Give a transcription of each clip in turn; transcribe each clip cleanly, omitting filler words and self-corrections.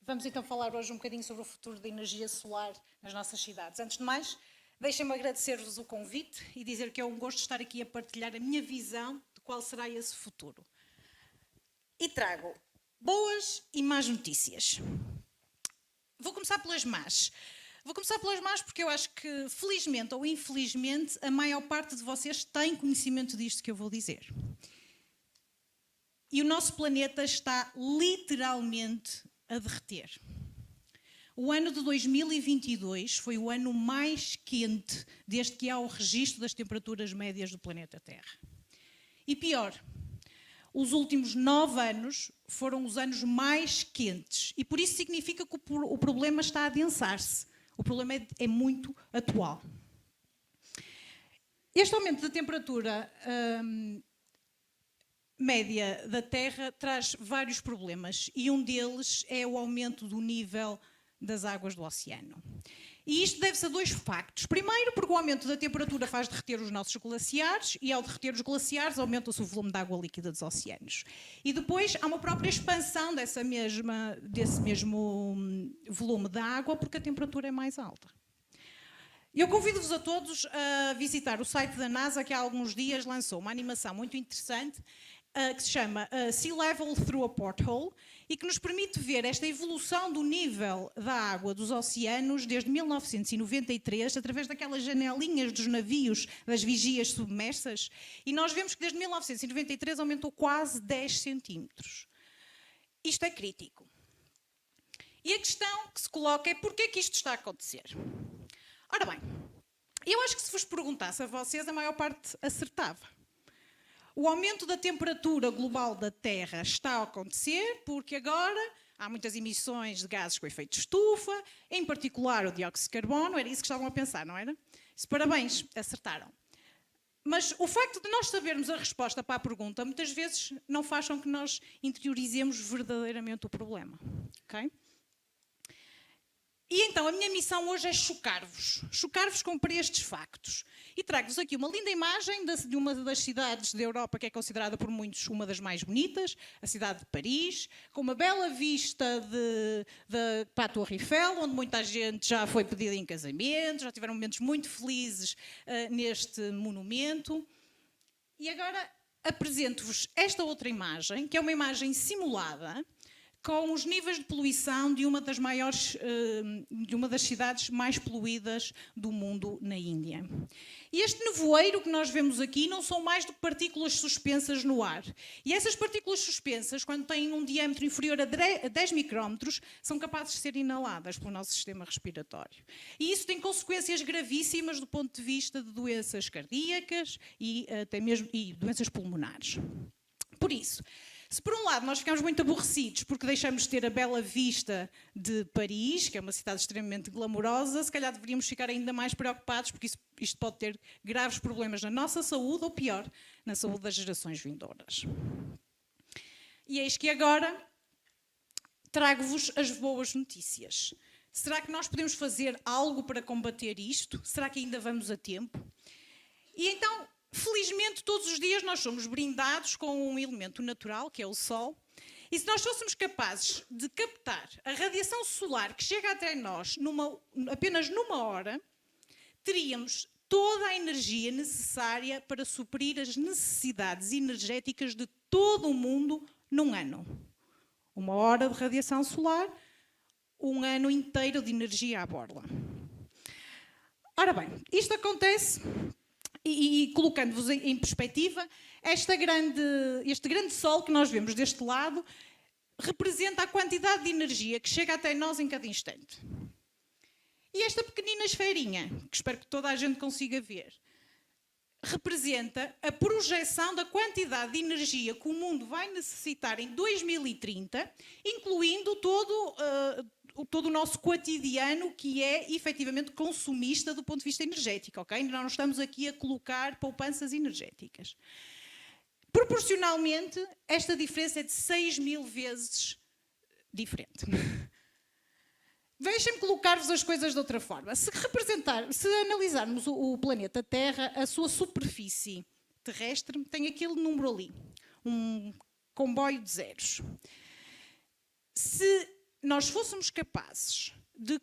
Vamos então falar hoje um bocadinho sobre o futuro da energia solar nas nossas cidades. Antes de mais, deixem-me agradecer-vos o convite e dizer que é um gosto estar aqui a partilhar a minha visão de qual será esse futuro. E trago boas e más notícias. Vou começar pelas más. Vou começar pelas más porque eu acho que, felizmente ou infelizmente, a maior parte de vocês tem conhecimento disto que eu vou dizer. E o nosso planeta está literalmente a derreter. O ano de 2022 foi o ano mais quente desde que há o registro das temperaturas médias do planeta Terra. E pior, os últimos 9 anos foram os anos mais quentes. E por isso significa que o problema está a adensar-se. O problema é muito atual. Este aumento da temperatura média da Terra traz vários problemas e um deles é o aumento do nível das águas do oceano. E isto deve-se a 2 factos. Primeiro, porque o aumento da temperatura faz derreter os nossos glaciares e ao derreter os glaciares aumenta-se o volume de água líquida dos oceanos. E depois há uma própria expansão desse mesmo volume de água porque a temperatura é mais alta. Eu convido-vos a todos a visitar o site da NASA que há alguns dias lançou uma animação muito interessante que se chama Sea Level Through a Porthole e que nos permite ver esta evolução do nível da água dos oceanos desde 1993, através daquelas janelinhas dos navios, das vigias submersas, e nós vemos que desde 1993 aumentou quase 10 centímetros. Isto é crítico. E a questão que se coloca é porquê que isto está a acontecer? Ora bem, eu acho que se vos perguntasse a vocês, a maior parte acertava. O aumento da temperatura global da Terra está a acontecer porque agora há muitas emissões de gases com efeito de estufa, em particular o dióxido de carbono, era isso que estavam a pensar, não era? Parabéns, acertaram. Mas o facto de nós sabermos a resposta para a pergunta muitas vezes não faz com que nós interiorizemos verdadeiramente o problema. Okay? E então a minha missão hoje é chocar-vos com estes factos. E trago-vos aqui uma linda imagem de uma das cidades da Europa que é considerada por muitos uma das mais bonitas, a cidade de Paris, com uma bela vista para a Torre Eiffel, onde muita gente já foi pedida em casamento, já tiveram momentos muito felizes neste monumento. E agora apresento-vos esta outra imagem, que é uma imagem simulada, com os níveis de poluição de uma das cidades mais poluídas do mundo na Índia. E este nevoeiro que nós vemos aqui não são mais do que partículas suspensas no ar. E essas partículas suspensas, quando têm um diâmetro inferior a 10 micrómetros, são capazes de ser inaladas pelo nosso sistema respiratório. E isso tem consequências gravíssimas do ponto de vista de doenças cardíacas e até mesmo doenças pulmonares. Por isso, se por um lado nós ficamos muito aborrecidos porque deixamos de ter a bela vista de Paris, que é uma cidade extremamente glamourosa, se calhar deveríamos ficar ainda mais preocupados porque isto pode ter graves problemas na nossa saúde ou pior, na saúde das gerações vindouras. E eis que agora trago-vos as boas notícias. Será que nós podemos fazer algo para combater isto? Será que ainda vamos a tempo? E então, felizmente, todos os dias nós somos brindados com um elemento natural, que é o Sol, e se nós fôssemos capazes de captar a radiação solar que chega até nós apenas numa hora, teríamos toda a energia necessária para suprir as necessidades energéticas de todo o mundo num ano. 1 hora de radiação solar, 1 ano inteiro de energia à borla. Ora bem, isto acontece... E colocando-vos em perspectiva, este grande sol que nós vemos deste lado representa a quantidade de energia que chega até nós em cada instante. E esta pequenina esferinha, que espero que toda a gente consiga ver, representa a projeção da quantidade de energia que o mundo vai necessitar em 2030, incluindo todo o nosso cotidiano, que é efetivamente consumista do ponto de vista energético, ok? Nós não estamos aqui a colocar poupanças energéticas. Proporcionalmente, esta diferença é de 6.000 vezes diferente. Deixem-me colocar-vos as coisas de outra forma. Se analisarmos o planeta Terra, a sua superfície terrestre tem aquele número ali, um comboio de zeros. Se nós fôssemos capazes de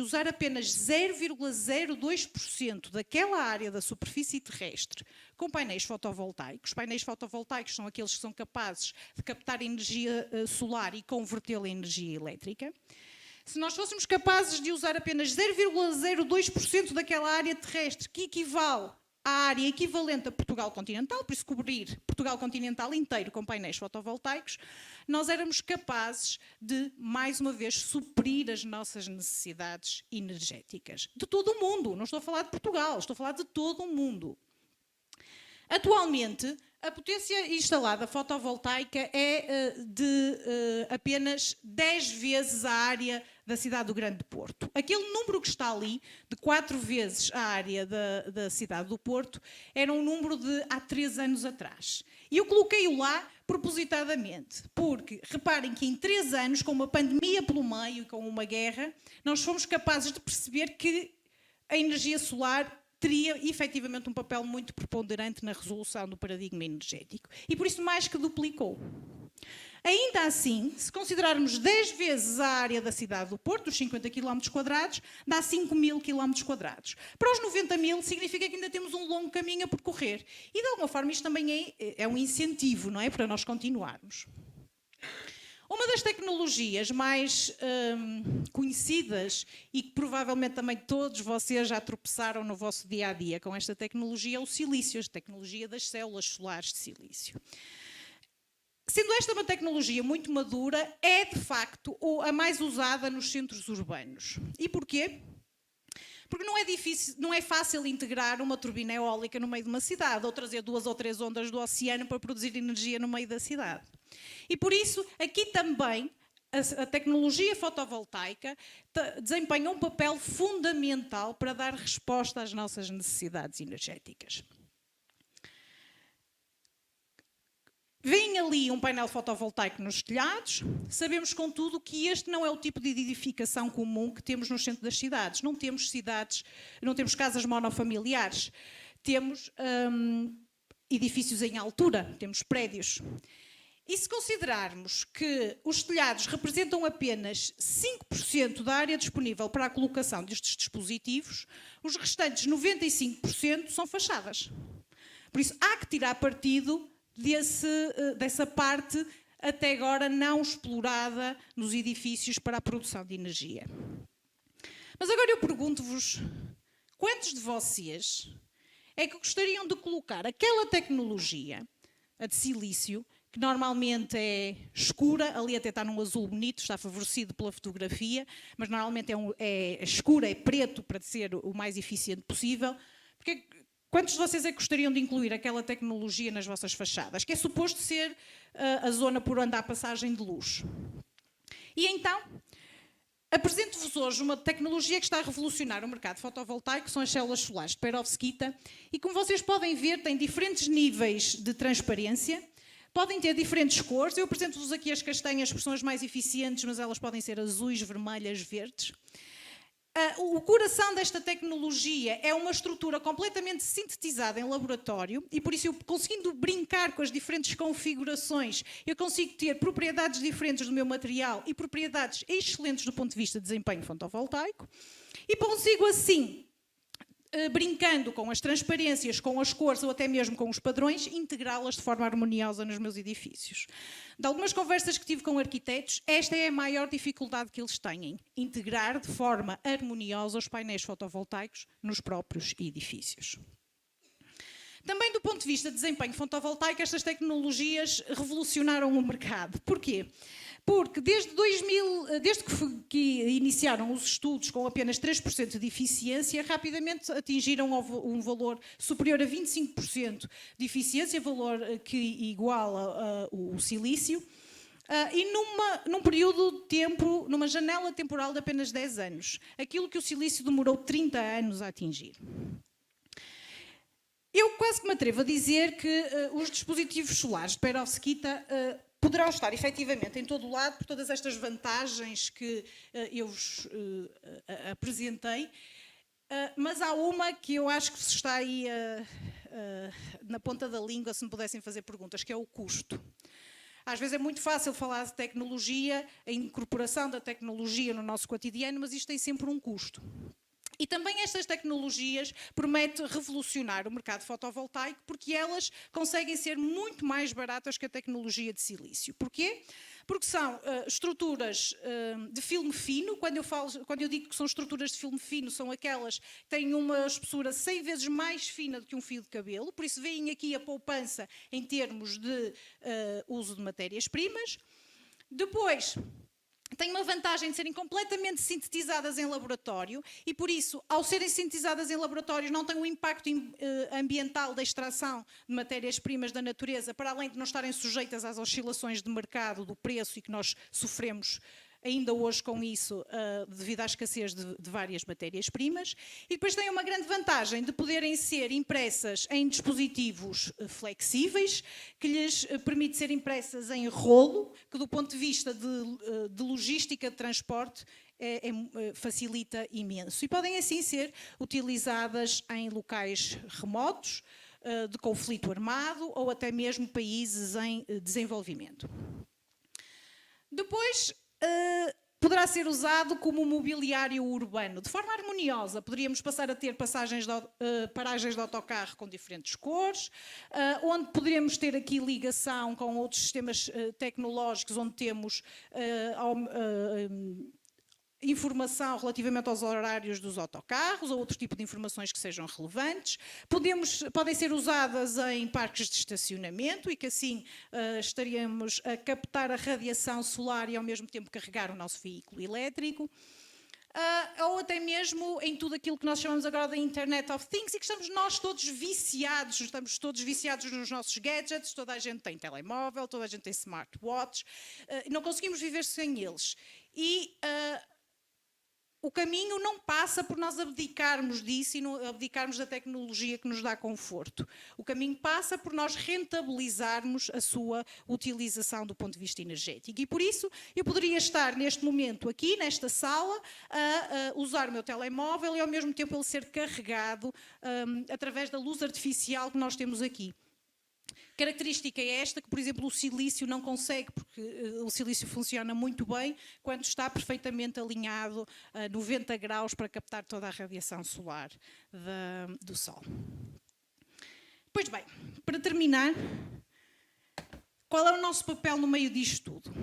usar apenas 0,02% daquela área da superfície terrestre com painéis fotovoltaicos. Os painéis fotovoltaicos são aqueles que são capazes de captar energia solar e convertê-la em energia elétrica. Se nós fôssemos capazes de usar apenas 0,02% daquela área terrestre, que equivale à área equivalente a Portugal continental, por isso cobrir Portugal continental inteiro com painéis fotovoltaicos, nós éramos capazes de, mais uma vez, suprir as nossas necessidades energéticas. De todo o mundo, não estou a falar de Portugal, estou a falar de todo o mundo. Atualmente, a potência instalada fotovoltaica é de apenas 10 vezes a área da cidade do Grande Porto. Aquele número que está ali, de 4 vezes a área da cidade do Porto, era um número de há 3 anos atrás. E eu coloquei-o lá propositadamente, porque reparem que em 3 anos, com uma pandemia pelo meio e com uma guerra, nós fomos capazes de perceber que a energia solar teria efetivamente um papel muito preponderante na resolução do paradigma energético. E por isso mais que duplicou. Ainda assim, se considerarmos 10 vezes a área da cidade do Porto, os 50 km², dá 5.000 km². Para os 90.000 significa que ainda temos um longo caminho a percorrer. E de alguma forma isto também é um incentivo, não é? Para nós continuarmos. Uma das tecnologias mais conhecidas e que provavelmente também todos vocês já tropeçaram no vosso dia-a-dia com esta tecnologia é o silício, a tecnologia das células solares de silício. Sendo esta uma tecnologia muito madura, é de facto a mais usada nos centros urbanos. E porquê? Porque não é fácil integrar uma turbina eólica no meio de uma cidade ou trazer 2 ou 3 ondas do oceano para produzir energia no meio da cidade. E por isso, aqui também, a tecnologia fotovoltaica desempenha um papel fundamental para dar resposta às nossas necessidades energéticas. Vem ali um painel fotovoltaico nos telhados, sabemos contudo que este não é o tipo de edificação comum que temos no centro das cidades. Não temos casas monofamiliares, temos edifícios em altura, temos prédios. E se considerarmos que os telhados representam apenas 5% da área disponível para a colocação destes dispositivos, os restantes 95% são fachadas. Por isso, há que tirar partido dessa parte até agora não explorada nos edifícios para a produção de energia. Mas agora eu pergunto-vos, quantos de vocês é que gostariam de colocar aquela tecnologia, a de silício, que normalmente é escura, ali até está num azul bonito, está favorecido pela fotografia, mas normalmente é escura, é preto para ser o mais eficiente possível. Porque quantos de vocês é que gostariam de incluir aquela tecnologia nas vossas fachadas? Que é suposto ser a zona por onde há passagem de luz. E então, apresento-vos hoje uma tecnologia que está a revolucionar o mercado fotovoltaico, são as células solares de perovskita, e como vocês podem ver, tem diferentes níveis de transparência, podem ter diferentes cores. Eu apresento-vos aqui as castanhas, porque são as mais eficientes, mas elas podem ser azuis, vermelhas, verdes. O coração desta tecnologia é uma estrutura completamente sintetizada em laboratório e por isso eu, conseguindo brincar com as diferentes configurações, eu consigo ter propriedades diferentes do meu material e propriedades excelentes do ponto de vista de desempenho fotovoltaico e consigo assim, brincando com as transparências, com as cores ou até mesmo com os padrões, integrá-las de forma harmoniosa nos meus edifícios. De algumas conversas que tive com arquitetos, esta é a maior dificuldade que eles têm, integrar de forma harmoniosa os painéis fotovoltaicos nos próprios edifícios. Também do ponto de vista de desempenho fotovoltaico, estas tecnologias revolucionaram o mercado. Porquê? Porque desde que iniciaram os estudos com apenas 3% de eficiência, rapidamente atingiram um valor superior a 25% de eficiência, valor que iguala o silício, e num período de tempo, numa janela temporal de apenas 10 anos. Aquilo que o silício demorou 30 anos a atingir. Eu quase que me atrevo a dizer que os dispositivos solares de perovskita poderão estar efetivamente em todo o lado por todas estas vantagens que eu vos apresentei, mas há uma que eu acho que se está aí na ponta da língua, se me pudessem fazer perguntas, que é o custo. Às vezes é muito fácil falar de tecnologia, a incorporação da tecnologia no nosso cotidiano, mas isto tem sempre um custo. E também estas tecnologias prometem revolucionar o mercado fotovoltaico porque elas conseguem ser muito mais baratas que a tecnologia de silício. Porquê? Porque são estruturas de filme fino. Quando eu digo que são estruturas de filme fino, são aquelas que têm uma espessura 100 vezes mais fina do que um fio de cabelo. Por isso veem aqui a poupança em termos de uso de matérias-primas. Depois, têm uma vantagem de serem completamente sintetizadas em laboratório e, por isso, ao serem sintetizadas em laboratórios, não têm um impacto ambiental da extração de matérias-primas da natureza, para além de não estarem sujeitas às oscilações de mercado, do preço, e que nós sofremos ainda hoje com isso, devido à escassez de várias matérias-primas. E depois têm uma grande vantagem de poderem ser impressas em dispositivos flexíveis, que lhes permite ser impressas em rolo, que do ponto de vista de logística de transporte facilita imenso. E podem assim ser utilizadas em locais remotos, de conflito armado ou até mesmo países em desenvolvimento. Depois, poderá ser usado como mobiliário urbano. De forma harmoniosa, poderíamos passar a ter paragens de autocarro com diferentes cores, onde poderíamos ter aqui ligação com outros sistemas tecnológicos, onde temos informação relativamente aos horários dos autocarros ou outro tipo de informações que sejam relevantes. Podem ser usadas em parques de estacionamento e que assim estaríamos a captar a radiação solar e ao mesmo tempo carregar o nosso veículo elétrico. Ou até mesmo em tudo aquilo que nós chamamos agora da Internet of Things e que estamos todos viciados nos nossos gadgets. Toda a gente tem telemóvel, toda a gente tem smartwatch, não conseguimos viver sem eles. E o caminho não passa por nós abdicarmos disso e não abdicarmos da tecnologia que nos dá conforto. O caminho passa por nós rentabilizarmos a sua utilização do ponto de vista energético. E por isso eu poderia estar neste momento aqui, nesta sala, a usar o meu telemóvel e ao mesmo tempo ele ser carregado através da luz artificial que nós temos aqui. Característica é esta que, por exemplo, o silício não consegue, porque o silício funciona muito bem quando está perfeitamente alinhado a 90 graus para captar toda a radiação solar do Sol. Pois bem, para terminar, qual é o nosso papel no meio disto tudo?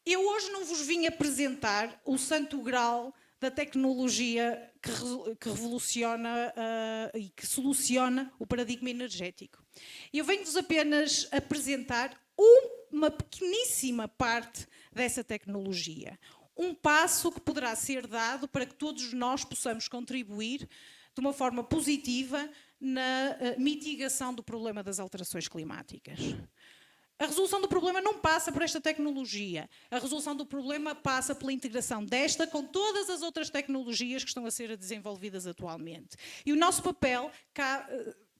Eu hoje não vos vim apresentar o santo grau da tecnologia que revoluciona e que soluciona o paradigma energético. Eu venho-vos apenas apresentar uma pequeníssima parte dessa tecnologia. Um passo que poderá ser dado para que todos nós possamos contribuir de uma forma positiva na mitigação do problema das alterações climáticas. A resolução do problema não passa por esta tecnologia. A resolução do problema passa pela integração desta com todas as outras tecnologias que estão a ser desenvolvidas atualmente. E o nosso papel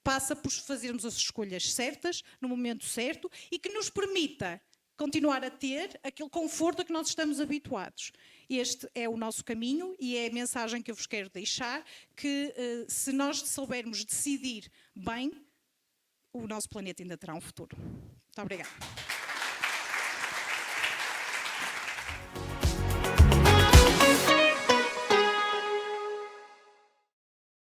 passa por fazermos as escolhas certas, no momento certo, e que nos permita continuar a ter aquele conforto a que nós estamos habituados. Este é o nosso caminho e é a mensagem que eu vos quero deixar, que se nós soubermos decidir bem, o nosso planeta ainda terá um futuro. Muito obrigada.